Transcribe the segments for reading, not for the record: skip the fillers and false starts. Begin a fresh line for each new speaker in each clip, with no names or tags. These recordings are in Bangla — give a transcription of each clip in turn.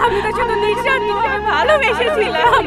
আমি তো শুধু নিঃস্বার্থ ভালোবেসেছিলাম।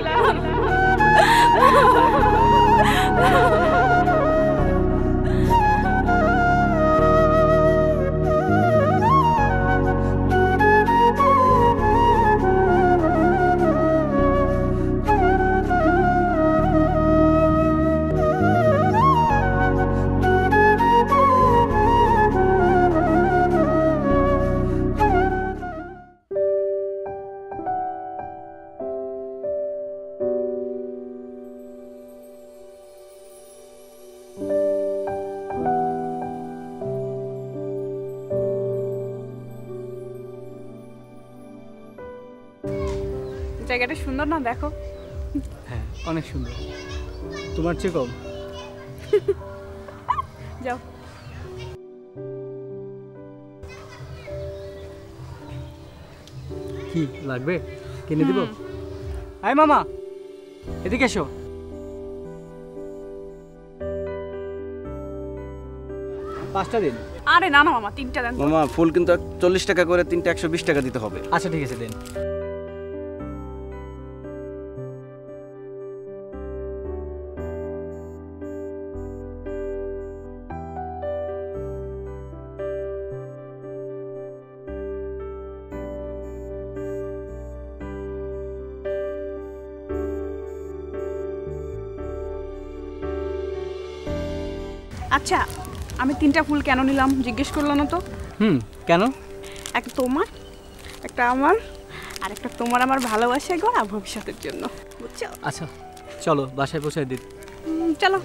জায়গাটা সুন্দর না? দেখো।
হ্যাঁ অনেক সুন্দর, তোমার চেয়ে কম।
যাও।
কি লাগবে? কিনে দিব? আয় মামা এদিকে এসো। পাঁচটা দিন।
আরে না না মামা, 3টা দেন।
মামা ফুল কিন্তু 40 টাকা করে, 3টা 120 টাকা দিতে হবে।
আচ্ছা ঠিক আছে, দিন।
আচ্ছা, আমি 3টা ফুল কেন নিলাম জিজ্ঞেস করলো না তো?
কেন?
একটা তোমার, একটা আমার, আর একটা তোমার আমার ভালোবাসা গড়া ভবিষ্যতের জন্য, বুঝছো?
আচ্ছা চলো বাসায় পৌঁছায় দিই।
চলো।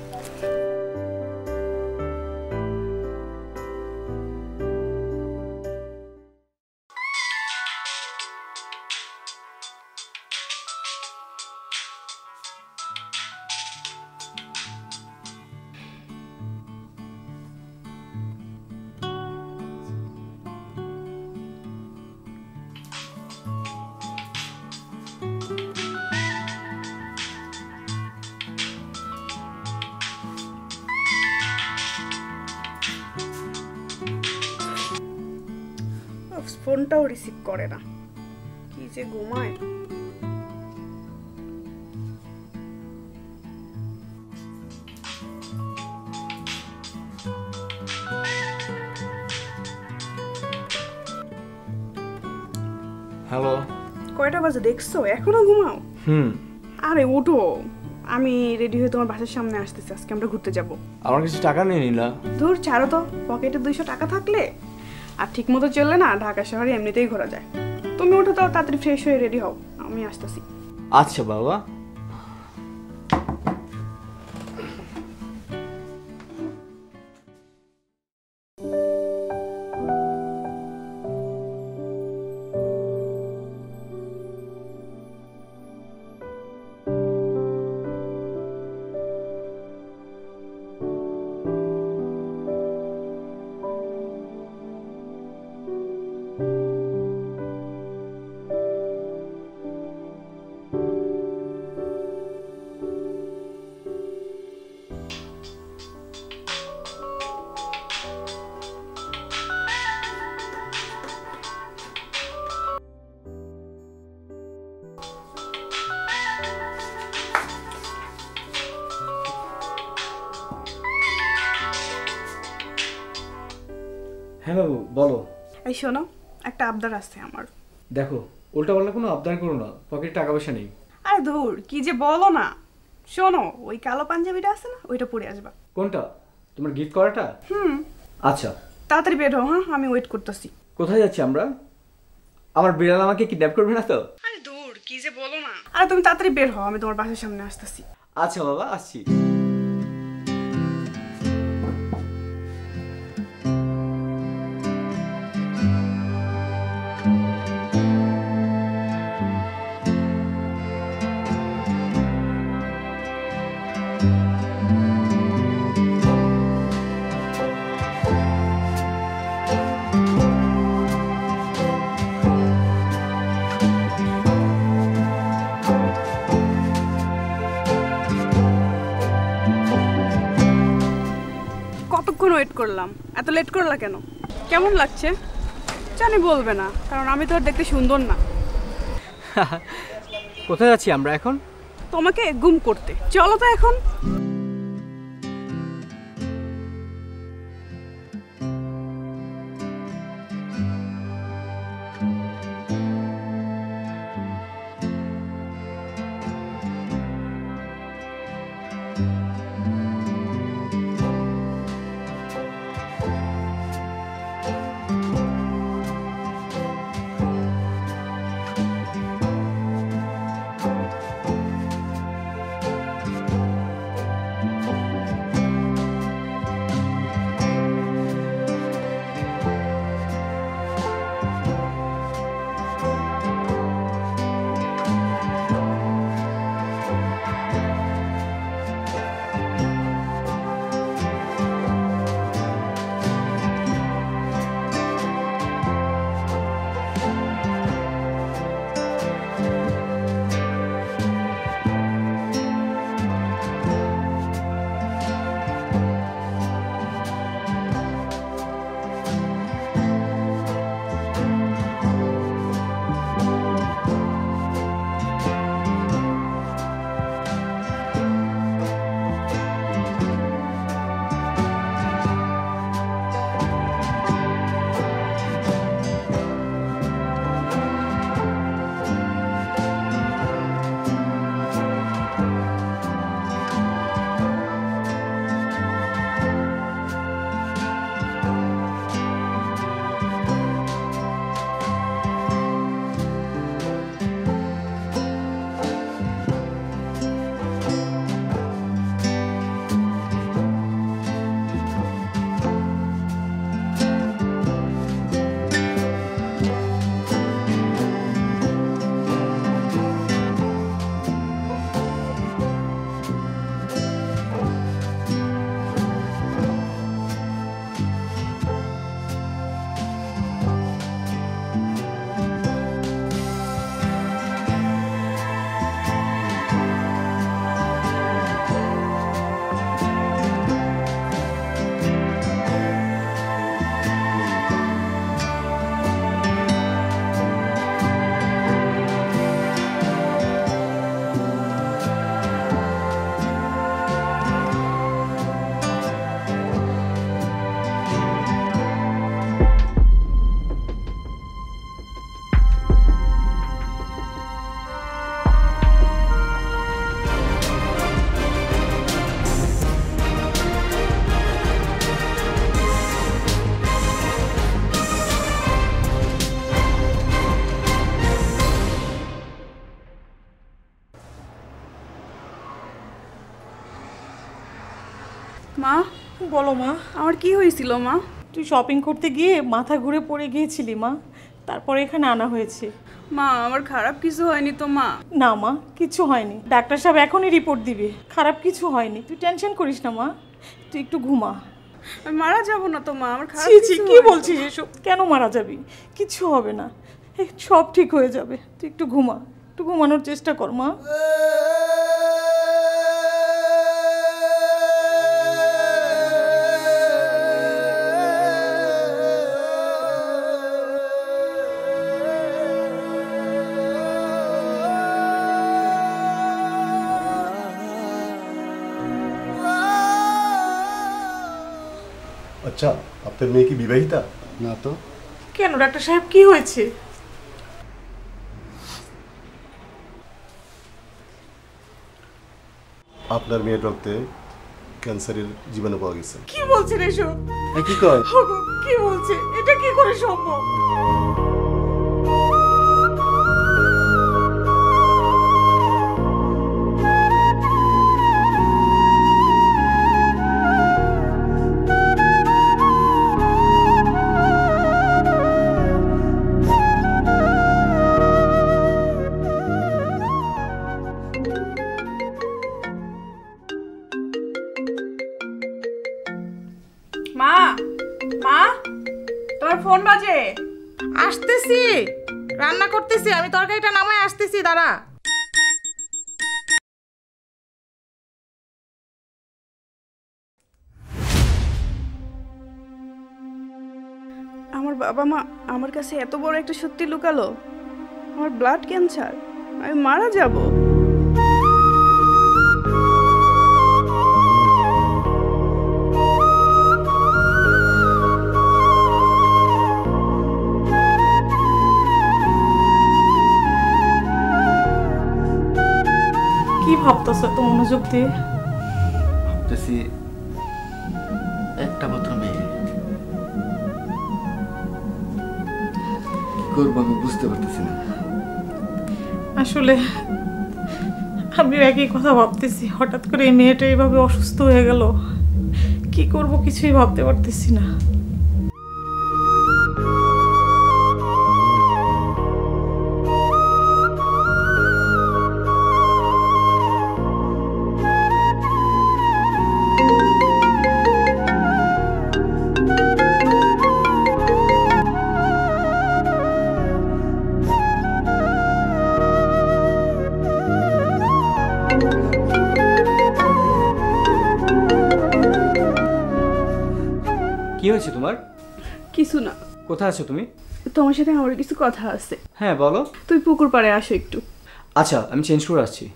ফোনটাও রিসিভ করে না, কি যে ঘুমায়।
হ্যালো,
কয়টা বাজে দেখছো? এখনো ঘুমাও? আরে ওঠো, আমি রেডি হয়ে তোমার বাসার সামনে আসতেছি। আজকে আমরা ঘুরতে যাব।
আমার কাছে টাকা নেই নীলা।
ধুর ছাড়ো তো, পকেটে 200 টাকা থাকলে আর ঠিক মতো চললে না ঢাকা শহরে এমনিতেই ঘোরা যায়। তুমি ওঠো তো, তাড়াতাড়ি ফ্রেশ হয়ে রেডি হও, আমি আসতেছি।
আচ্ছা বাবা।
হ্যাঁ বাবু বলো।
এই শোনো, একটা আবদার আছে আমার।
দেখো উল্টা পাল্টা কোনো আবদার করো না, পকেটে টাকা পয়সা নেই।
আরে ধুর, কি যে বলো না। শোনো, ওই কালো পাঞ্জাবিটা আছে না, ওইটা পরে আসবা।
কোনটা? তোমার গিফট করাটা? আচ্ছা
তাড়াতাড়ি বের হও। হ্যাঁ, আমি ওয়েট করতেছি।
কোথায় যাচ্ছি আমরা? আমার বিড়াল আমাকে কিডন্যাপ করবে না তো?
আরে ধুর, কি যে বলো না। আরে তুমি তাড়াতাড়ি বের হও, আমি তোমার বাসার সামনে আসতেছি।
আচ্ছা বাবা, আসছি।
ওয়েট করলাম, এত লেট করলা কেন? কেমন লাগছে? জানি বলবে না, কারণ আমি তো আর দেখতে সুন্দর না।
কোথায় যাচ্ছি আমরা এখন?
তোমাকে গুম করতে। চলো তো এখন। মা,
বলো মা।
আমার কি হয়েছিল মা?
তুই শপিং করতে গিয়ে মাথা ঘুরে পড়ে গিয়েছিলি মা, তারপরে এখানে আনা হয়েছে।
মা, আমার খারাপ কিছু হয়নি তো মা?
না মা, কিছু হয়নি, ডাক্তার সাহেব এখনই রিপোর্ট দিবে। খারাপ কিছু হয়নি, তুই টেনশন করিস না মা, তুই একটু ঘুমা।
আমি মারা যাব না তো মা? আমার খারাপ
ছি কি বলছিস এসব? কেন মারা যাবি? কিছু হবে না, সব ঠিক হয়ে যাবে, তুই একটু ঘুমা, একটু ঘুমানোর চেষ্টা কর মা।
আচ্ছা, আপনার মেয়ে কি বিবাহিতা?
না তো।
কেন ডাক্তার সাহেব, কি হয়েছে?
আপনার মেয়ের রক্তে ক্যান্সারের জীবাণু পাওয়া গেছে।
কি বলছেন এসব?
কি কয়?
কি বলছে? এটা কি করে সম্ভব?
মা, মা, তোমার ফোন বাজে।
আসতেছি, রান্না করতেছি, আমি তরকারিটা নামায় আসতেছি, দাঁড়া।
আমার বাবা মা আমার কাছে এত বড় একটা সত্যি লুকালো, আমার ব্লাড ক্যান্সার, আমি মারা যাব।
কি ভাবতেছ এত মনোযোগ দিয়ে?
ভাবতেছি একটা মাত্র মেয়ে, কি করবো আমি বুঝতে পারতেছি না।
আসলে আমিও একই কথা ভাবতেছি, হঠাৎ করে এই মেয়েটা এইভাবে অসুস্থ হয়ে গেল, কি করব কিছুই ভাবতে পারতেছি না।
কি হয়েছে তোমার?
কিছু না।
কোথায় আছো তুমি?
তোমার সাথে আমার কিছু কথা আছে।
হ্যাঁ বলো।
তুই পুকুর পাড়ে আসো একটু।
আচ্ছা আমি চেঞ্জ করে আসছি।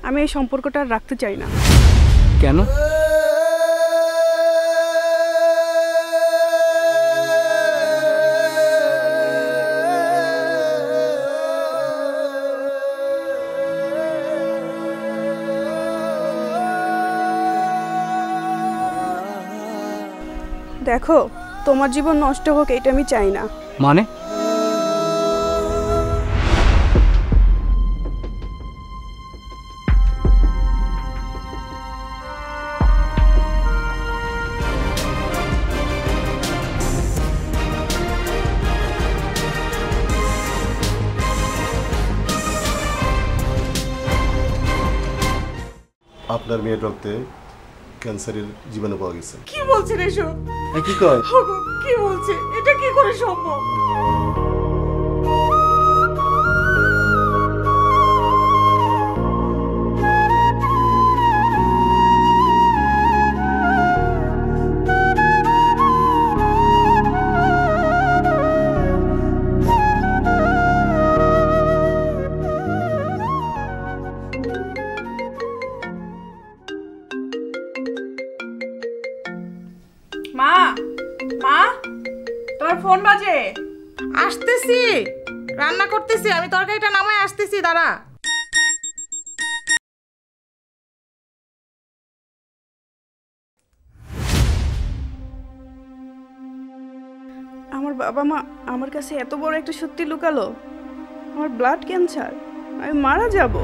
আমি এই সম্পর্কটা আর রাখতে চাই না।
কেন?
দেখো, তোমার জীবন নষ্ট হোক এটা আমি চাই না।
মানে?
আপনার মেয়ের রক্তে ক্যান্সারের জীবাণু পাওয়া গেছে।
কি বলছেন এসব?
কি কয়?
কি বলছে? এটা কি করে সম্ভব?
মা, মা, তোমার ফোন বাজে।
আসতেছি, রান্না করতেছি, আমি তরকারিটা নামায় আসতেছি, দাঁড়া।
আমার বাবা মা আমার কাছে এত বড় একটা সত্যি লুকালো, আমার ব্লাড ক্যান্সার, আমি মারা যাব।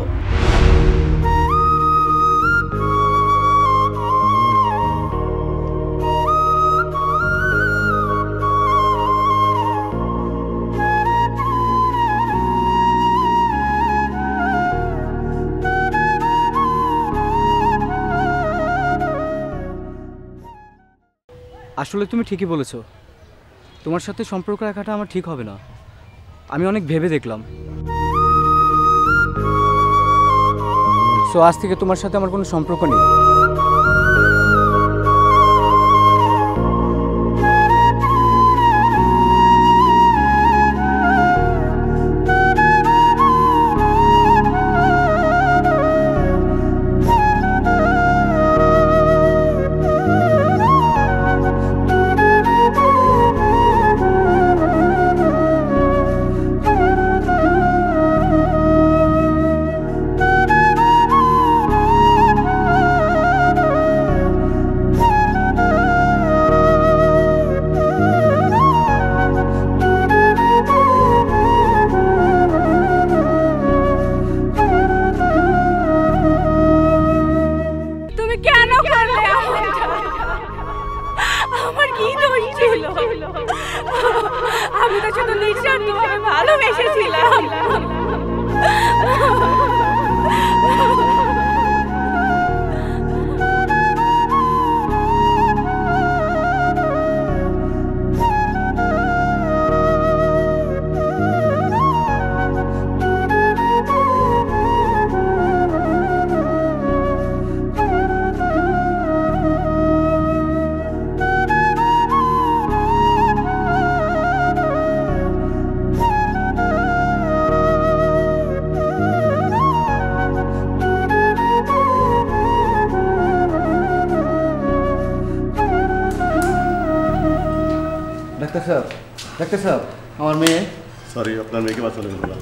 আসলে তুমি ঠিকই বলেছো, তোমার সাথে সম্পর্ক রাখাটা আমার ঠিক হবে না। আমি অনেক ভেবে দেখলাম। সো আজ থেকে তোমার সাথে আমার কোনো সম্পর্ক নেই।
ডাক্তার সাহেব আমার মেয়ে।
সরি, আপনার মেয়েকে বাঁচালেন না।